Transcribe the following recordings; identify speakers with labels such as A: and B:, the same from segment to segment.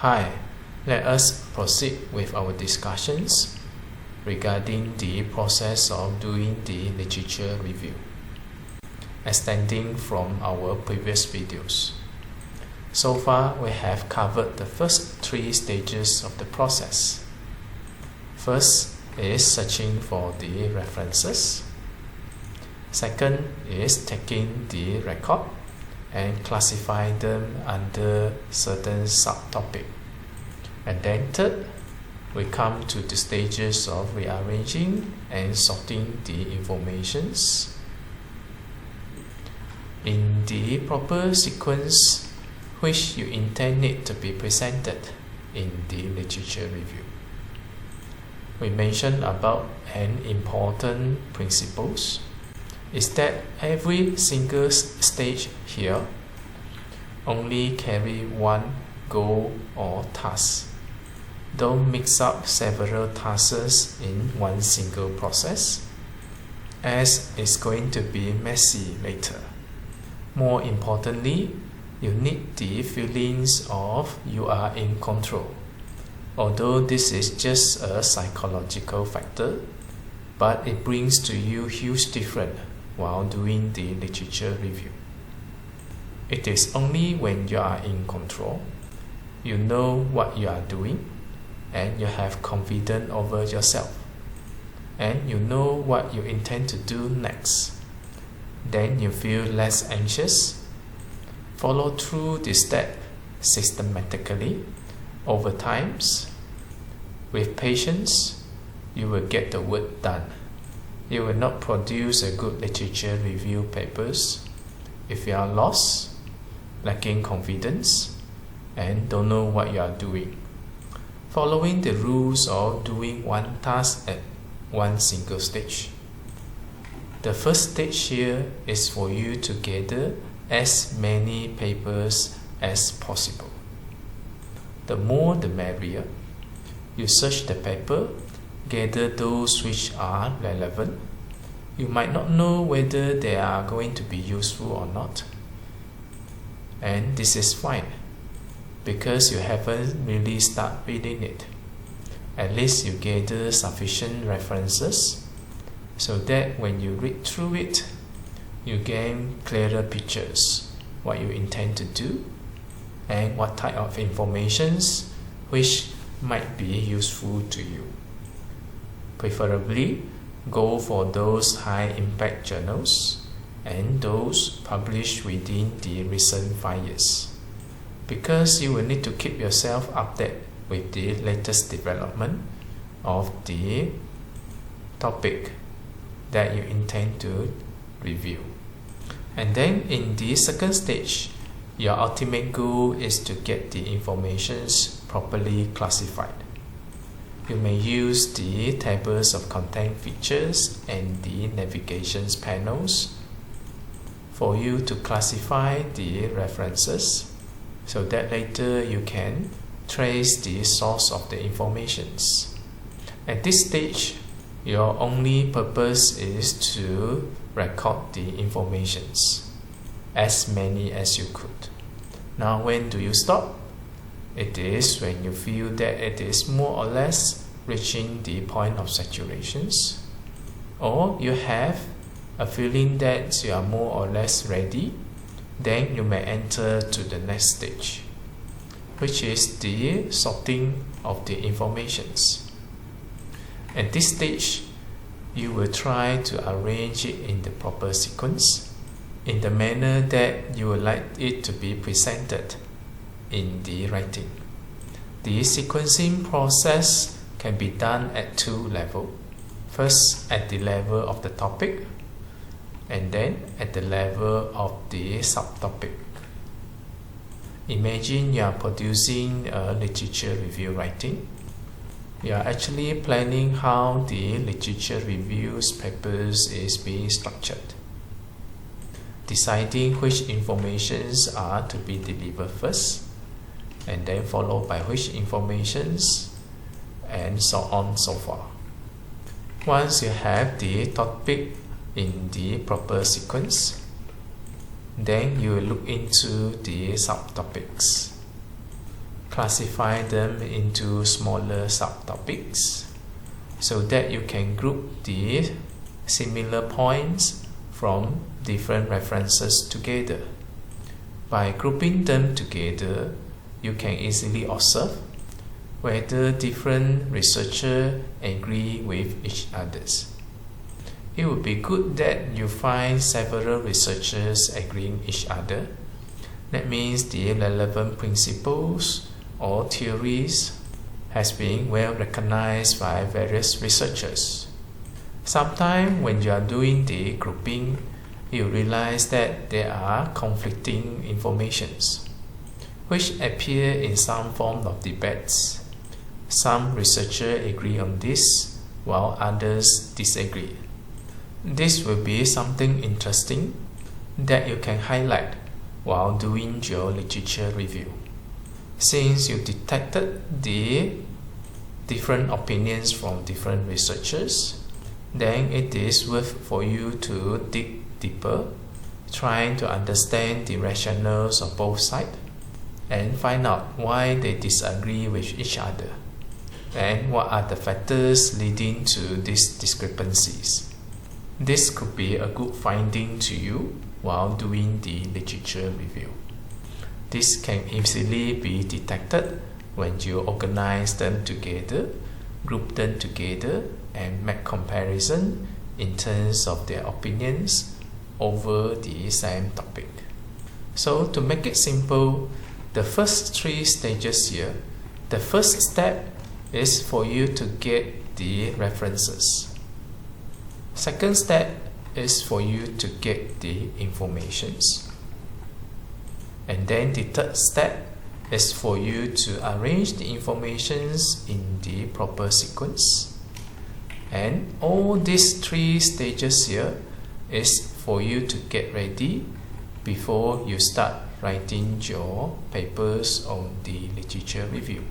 A: Hi, let us proceed with our discussions regarding the process of doing the literature review, extending from our previous videos. So far, we have covered the first three stages of the process. First is searching for the references. Second is taking the record and classify them under certain subtopic. And then third, we come to the stages of rearranging and sorting the informations in the proper sequence which you intend it to be presented in the literature review. We mentioned about an important principles is that every single stage here only carry one goal or task. Don't mix up several tasks in one single process, as it's going to be messy later. More importantly, you need the feelings of you are in control. Although this is just a psychological factor, but it brings to you huge difference while doing the literature review. It is only when you are in control, you know what you are doing, and you have confidence over yourself, and you know what you intend to do next. Then you feel less anxious. Follow through the step systematically over times. With patience, you will get the work done. You will not produce a good literature review papers if you are lost, lacking confidence, and don't know what you are doing. Following the rules of doing one task at one single stage. The first stage here is for you to gather as many papers as possible. The more the merrier. You search the paper, gather those which are relevant. You might not know whether they are going to be useful or not. And this is fine, because you haven't really started reading it. At least you gather sufficient references so that when you read through it, you gain clearer pictures, what you intend to do, and what type of informations which might be useful to you. Preferably, go for those high-impact journals and those published within the recent 5 years, because you will need to keep yourself updated with the latest development of the topic that you intend to review. And then in the second stage, your ultimate goal is to get the informations properly classified. You may use the tables of content features and the navigations panels for you to classify the references so that later you can trace the source of the informations. At this stage, your only purpose is to record the informations, as many as you could. Now, when do you stop? It is when you feel that it is more or less reaching the point of saturation, or you have a feeling that you are more or less ready. Then you may enter to the next stage, which is the sorting of the informations. At this stage, you will try to arrange it in the proper sequence, in the manner that you would like it to be presented in the writing. The sequencing process can be done at two levels. First, at the level of the topic, and then at the level of the subtopic. Imagine you are producing a literature review writing. You are actually planning how the literature reviews papers is being structured, deciding which informations are to be delivered first, and then followed by which informations, and so on so forth. Once you have the topic in the proper sequence, then you will look into the subtopics. classify them into smaller subtopics so that you can group the similar points from different references together. By grouping them together, you can easily observe whether different researchers agree with each other. It would be good that you find several researchers agreeing each other. That means the relevant principles or theories has been well recognized by various researchers. Sometimes when you are doing the grouping, you realize that there are conflicting informations which appear in some form of debates. Some researchers agree on this while others disagree. This will be something interesting that you can highlight while doing your literature review. Since you detected the different opinions from different researchers, then it is worth for you to dig deeper, trying to understand the rationales of both sides and find out why they disagree with each other and what are the factors leading to these discrepancies. This could be a good finding to you while doing the literature review. This can easily be detected when you organize them together, group them together, and make comparison in terms of their opinions over the same topic. So to make it simple, the first 3 stages here, the first step is for you to get the references. Second step is for you to get the informations. And then the third step is for you to arrange the informations in the proper sequence. And all these 3 stages here is for you to get ready before you start writing your papers on the literature review.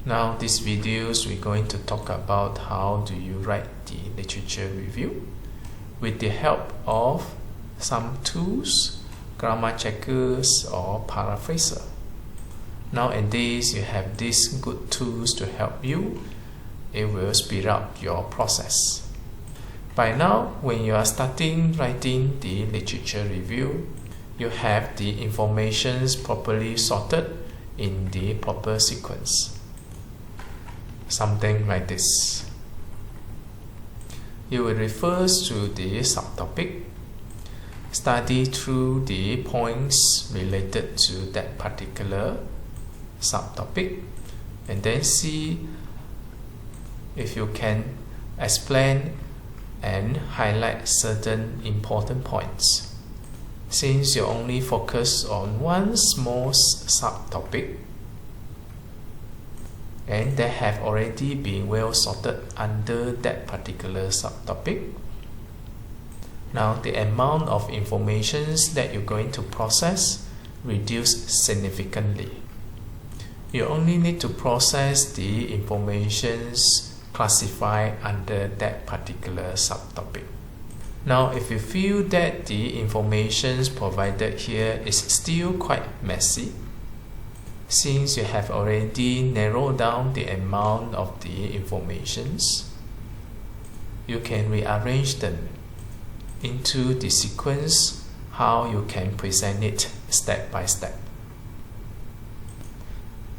A: Now this videos we're going to talk about how do you write the literature review with the help of some tools, grammar checkers or paraphraser. Nowadays you have these good tools to help you. It will speed up your process. By now, when you are starting writing the literature review, you have the informations properly sorted in the proper sequence. Something like this. You will refer to the subtopic, study through the points related to that particular subtopic, and then see if you can explain and highlight certain important points. Since you only focus on one small subtopic and they have already been well sorted under that particular subtopic, now the amount of informations that you're going to process reduce significantly. You only need to process the informations classified under that particular subtopic. Now if you feel that the information provided here is still quite messy, since you have already narrowed down the amount of the informations, you can rearrange them into the sequence how you can present it step by step.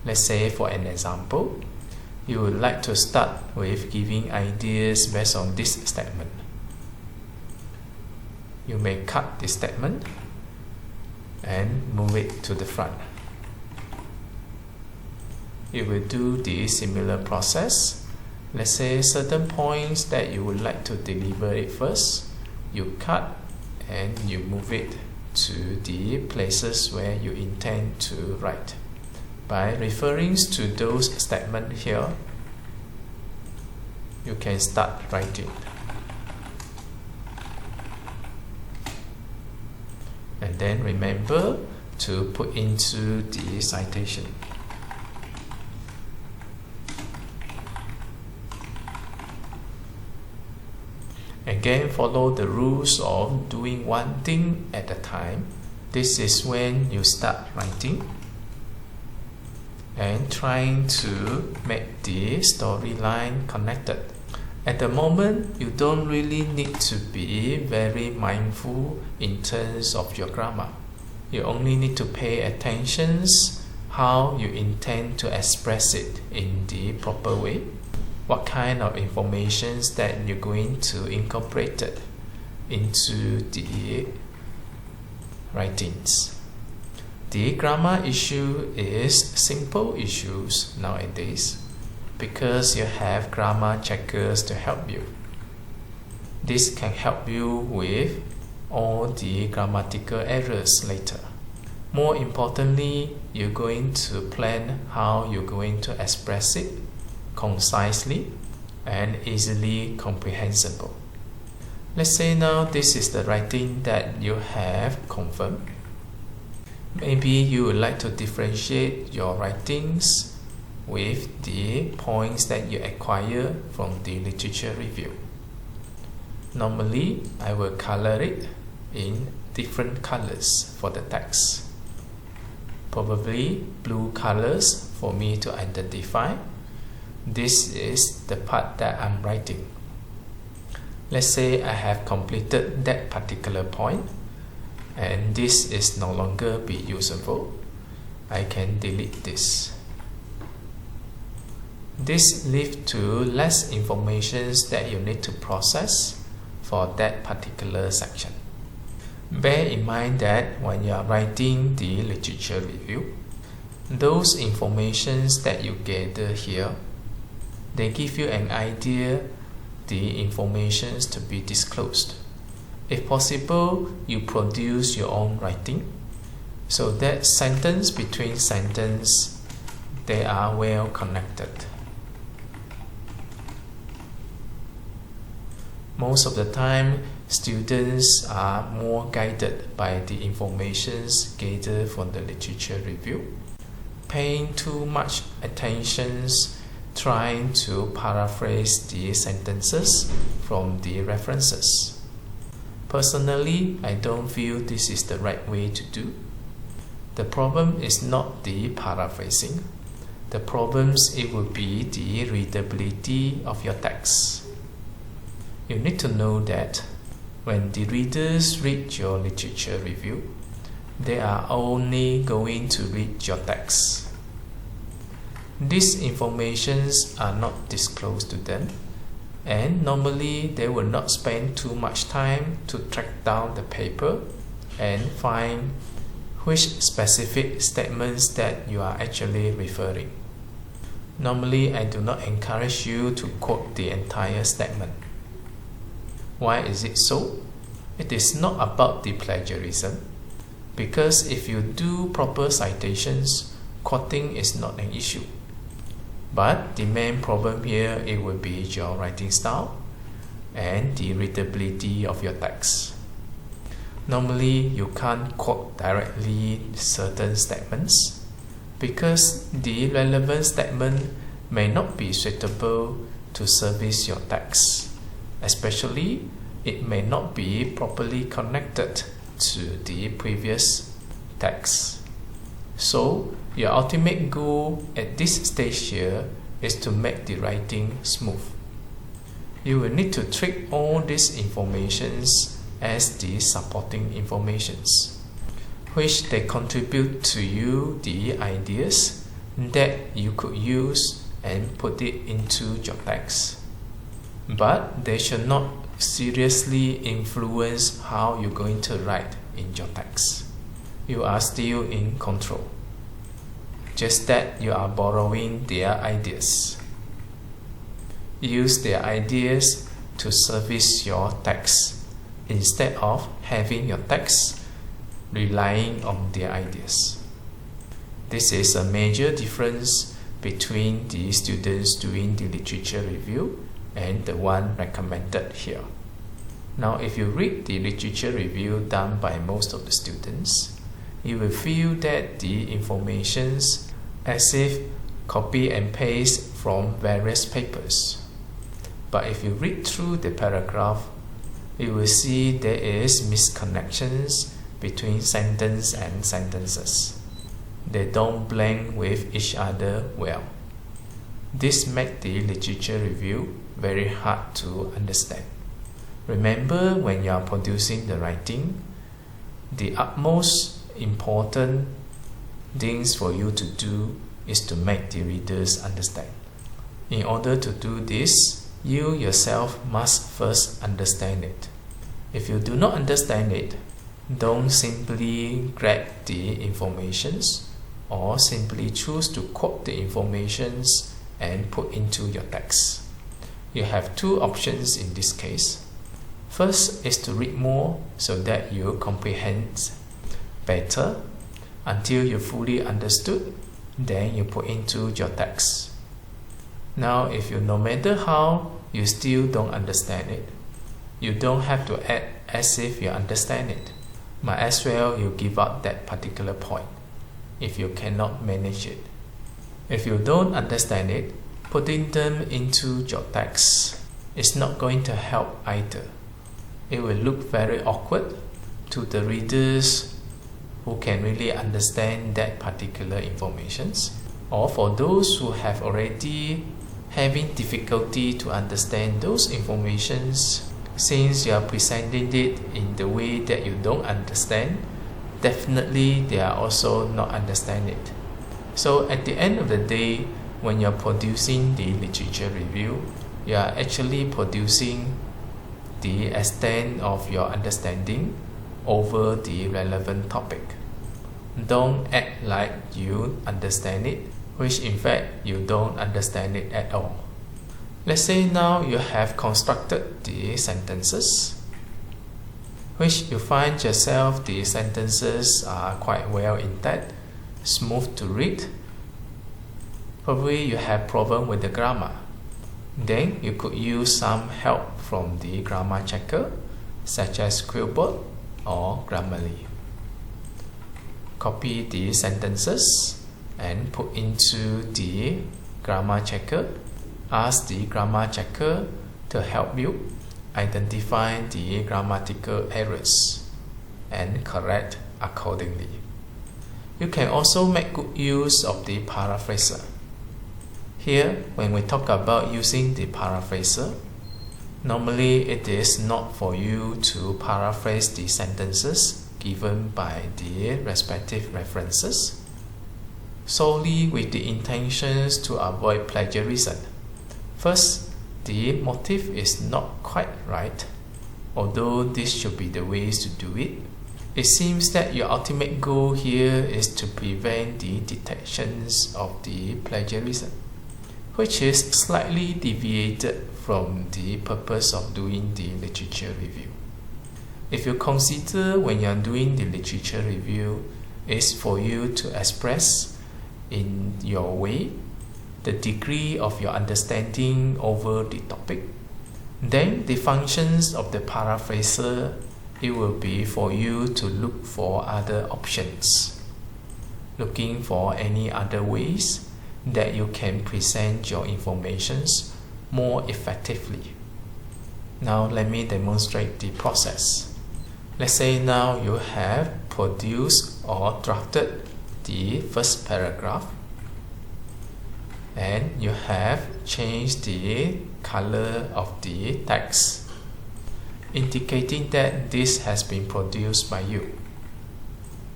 A: Let's say for an example, you would like to start with giving ideas based on this statement. You may cut this statement and move it to the front. You will do the similar process. Let's say certain points that you would like to deliver it first, you cut and you move it to the places where you intend to write. By referring to those statements here, you can start writing. And then remember to put into the citation. Again, follow the rules of doing one thing at a time. This is when you start writing. and trying to make the storyline connected. At the moment, you don't really need to be very mindful in terms of your grammar. You only need to pay attention how you intend to express it in the proper way. What kind of information that you're going to incorporate it into the writings. The grammar issue is simple issues nowadays because you have grammar checkers to help you. This can help you with all the grammatical errors later. More importantly, you're going to plan how you're going to express it concisely and easily comprehensible. Let's say now this is the writing that you have confirmed. Maybe you would like to differentiate your writings with the points that you acquire from the literature review. Normally, I will color it in different colors for the text. Probably blue colors for me to identify. This is the part that I'm writing. Let's say I have completed that particular point and this is no longer be usable. I can delete this. This leads to less information that you need to process for that particular section. Bear in mind that when you are writing the literature review, those informations that you gather here, they give you an idea the information to be disclosed. If possible, you produce your own writing so that sentence between sentence they are well connected. Most of the time, students are more guided by the information gathered from the literature review, paying too much attention trying to paraphrase the sentences from the references. Personally, I don't feel this is the right way to do. The problem is not the paraphrasing. The problem it will be the readability of your text. You need to know that when the readers read your literature review, they are only going to read your text. These informations are not disclosed to them, and normally they will not spend too much time to track down the paper and find which specific statements that you are actually referring. Normally, I do not encourage you to quote the entire statement. Why is it so? It is not about the plagiarism, because if you do proper citations, quoting is not an issue. But the main problem here, it will be your writing style and the readability of your text. Normally, you can't quote directly certain statements because the relevant statement may not be suitable to service your text. Especially, it may not be properly connected to the previous text. So, your ultimate goal at this stage here is to make the writing smooth. You will need to treat all these informations as the supporting informations, which they contribute to you the ideas that you could use and put it into your text. But they should not seriously influence how you're going to write in your text. You are still in control. Just that you are borrowing their ideas. Use their ideas to service your text instead of having your text relying on their ideas. This is a major difference between the students doing the literature review and the one recommended here. Now, if you read the literature review done by most of the students, you will feel that the informations as if copy and paste from various papers. But if you read through the paragraph, you will see there is misconnections between sentence and sentences. they don't blend with each other well. This makes the literature review very hard to understand. Remember, when you are producing the writing, the utmost important things for you to do is to make the readers understand. In order to do this, you yourself must first understand it. If you do not understand it, don't simply grab the informations or simply choose to quote the informations and put into your text. You have two options in this case. First is to read more so that you comprehend better until you fully understood, then you put into your text. Now, if you, no matter how, you still don't understand it, you don't have to act as if you understand it. Might as well you give up that particular point if you cannot manage it. If you don't understand it, putting them into your text is not going to help either. It will look very awkward to the readers who can really understand that particular informations, or for those who have already having difficulty to understand those informations. Since you are presenting it in the way that you don't understand, definitely they are also not understand it. So at the end of the day, when you're producing the literature review, you are actually producing the extent of your understanding over the relevant topic. Don't act like you understand it, which in fact you don't understand it at all. Let's say now you have constructed the sentences, which you find yourself the sentences are quite well intact, smooth to read. Probably you have problem with the grammar. Then you could use some help from the grammar checker, such as Quillbot or Grammarly. Copy the sentences and put into the grammar checker. Ask the grammar checker to help you identify the grammatical errors and correct accordingly. You can also make good use of the paraphraser. Here, when we talk about using the paraphraser, normally it is not for you to paraphrase the sentences given by the respective references, solely with the intentions to avoid plagiarism. First, the motive is not quite right, although this should be the ways to do it. It seems that your ultimate goal here is to prevent the detections of the plagiarism, which is slightly deviated from the purpose of doing the literature review. If you consider when you are doing the literature review is for you to express in your way the degree of your understanding over the topic, then the functions of the paraphraser, it will be for you to look for other options, looking for any other ways that you can present your informations more effectively. Now let me demonstrate the process. Let's say now you have produced or drafted the first paragraph, and you have changed the color of the text, indicating that this has been produced by you.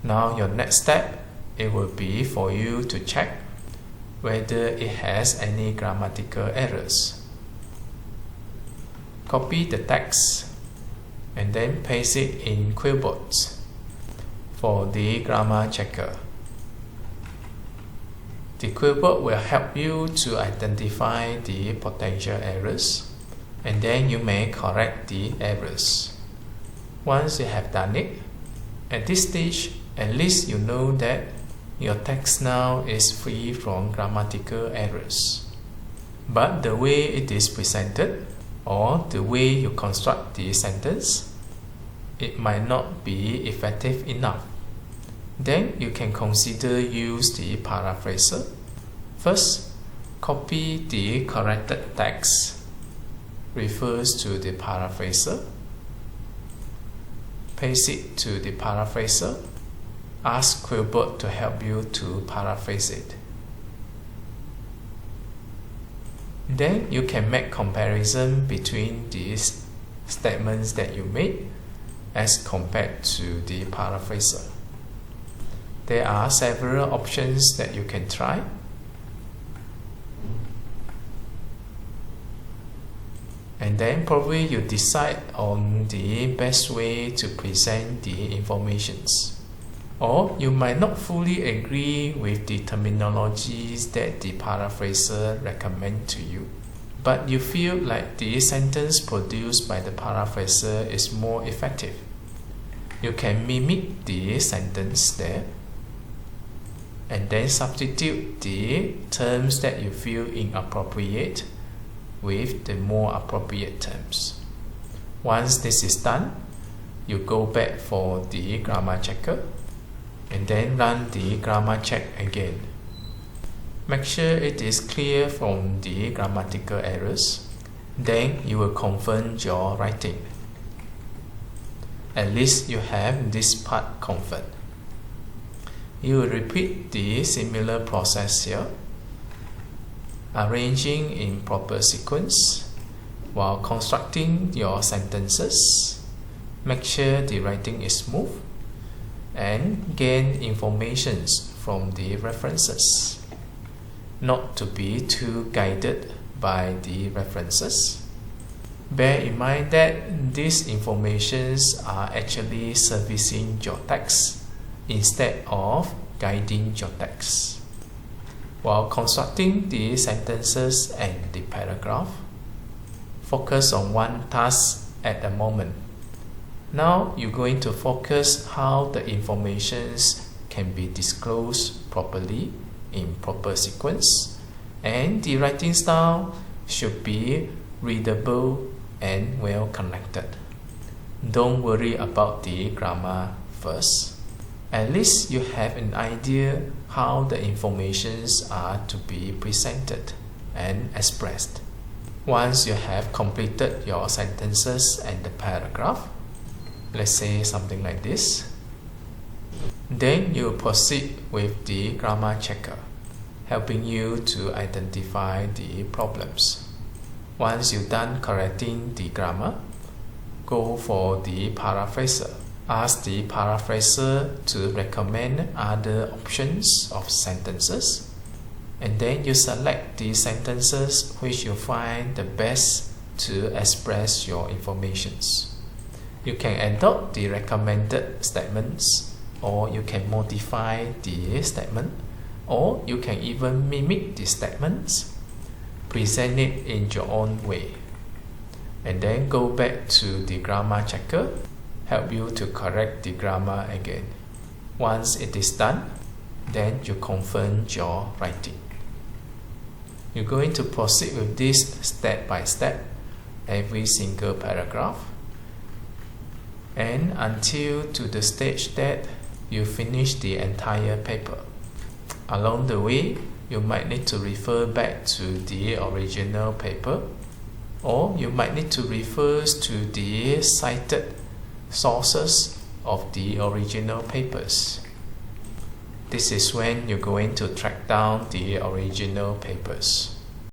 A: Now your next step, it will be for you to check whether it has any grammatical errors. Copy the text and then paste it in Quillbot for the grammar checker. The Quillbot will help you to identify the potential errors, and then you may correct the errors. Once you have done it, at this stage, at least you know that your text now is free from grammatical errors. But the way it is presented, or the way you construct the sentence, it might not be effective enough. Then you can consider use the paraphraser. First, copy the corrected text, refers to the paraphraser, paste it to the paraphraser, ask Quillbot to help you to paraphrase it. Then you can make comparison between these statements that you made as compared to the paraphraser. There are several options that you can try. And then probably you decide on the best way to present the informations. Or you might not fully agree with the terminologies that the paraphraser recommends to you, but you feel like the sentence produced by the paraphraser is more effective. You can mimic the sentence there and then substitute the terms that you feel inappropriate with the more appropriate terms. Once this is done, you go back for the grammar checker and then run the grammar check again. Make sure it is clear from the grammatical errors. Then you will confirm your writing. At least you have this part confirmed. You will repeat the similar process here, arranging in proper sequence while constructing your sentences. Make sure the writing is smooth and gain information from the references. Not to be too guided by the references. Bear in mind that these informations are actually servicing your text instead of guiding your text. While constructing the sentences and the paragraph, focus on one task at a moment. Now you're going to focus how the informations can be disclosed properly in proper sequence, and the writing style should be readable and well connected. Don't worry about the grammar first. At least you have an idea how the informations are to be presented and expressed. Once you have completed your sentences and the paragraph, let's say something like this, then you proceed with the grammar checker, helping you to identify the problems. Once you're done correcting the grammar, go for the paraphraser. Ask the paraphraser to recommend other options of sentences, and then you select the sentences which you find the best to express your informations. You can adopt the recommended statements, or you can modify the statement, or you can even mimic the statements. Present it in your own way, and then go back to the grammar checker, help you to correct the grammar again. Once it is done, then you confirm your writing. You're going to proceed with this step by step, every single paragraph, and until to the stage that you finish the entire paper. Along the way, you might need to refer back to the original paper, or you might need to refer to the cited sources of the original papers. This is when you're going to track down the original papers.